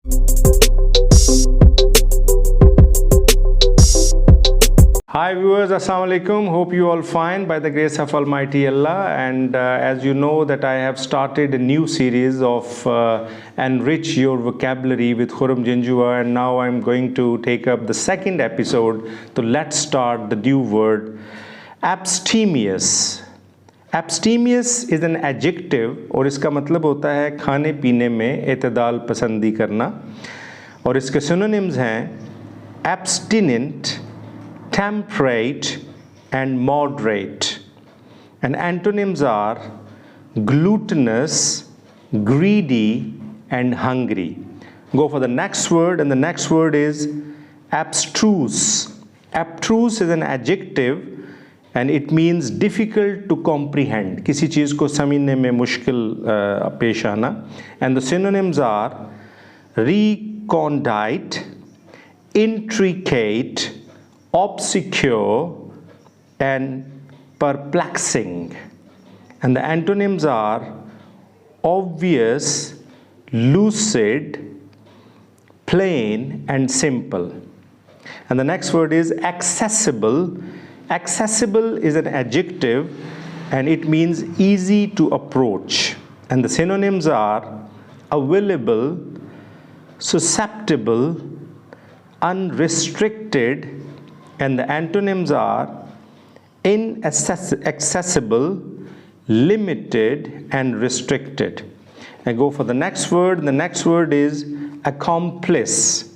Hi viewers, Assalamu alaikum. Hope you all fine by the grace of Almighty Allah. And as you know that I have started a new series of Enrich Your Vocabulary with Khuram Janjua, and now I'm going to take up the second episode. So let's start the new word, abstemious. Abstemious is an adjective और इसका मतलब होता है खाने पीने में एतदाल पसंदी करना, और इसके synonyms हैं abstinent, temperate and moderate, and antonyms are glutinous, greedy and hungry. Go for the next word, and the next word is abstruse. Abstruse is an adjective and it means difficult to comprehend, किसी चीज़ को समझने में मुश्किल पेश आना, and the synonyms are recondite, intricate, obscure and perplexing, and the antonyms are obvious, lucid, plain and simple. And the next word is accessible. Accessible is an adjective and it means easy to approach, and the synonyms are available, susceptible, unrestricted, and the antonyms are inaccessible, limited and restricted. I go for the next word. The next word is accomplice.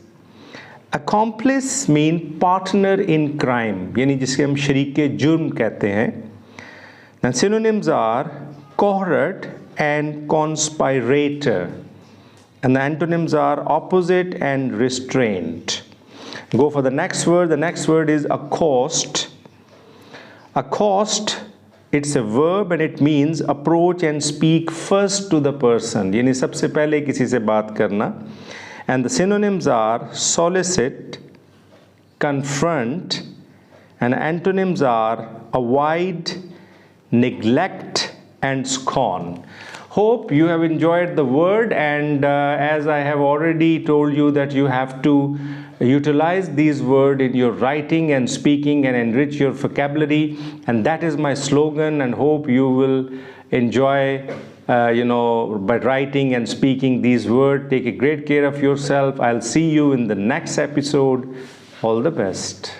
Accomplice mean partner in crime, यानी जिसके हम शरीके जुर्म कहते हैं. The synonyms are cohort and conspirator, and the antonyms are opposite and restraint. Go for the next word. The next word is accost. Accost, it's a verb and it means approach and speak first to the person, यानी सबसे पहले किसी से बात करना. And the synonyms are solicit, confront, and antonyms are avoid, neglect and scorn. Hope you have enjoyed the word, and as I have already told you that you have to utilize these words in your writing and speaking and enrich your vocabulary, and that is my slogan, and hope you will enjoy by writing and speaking these words. Take a great care of yourself. I'll see you in the next episode. All the best.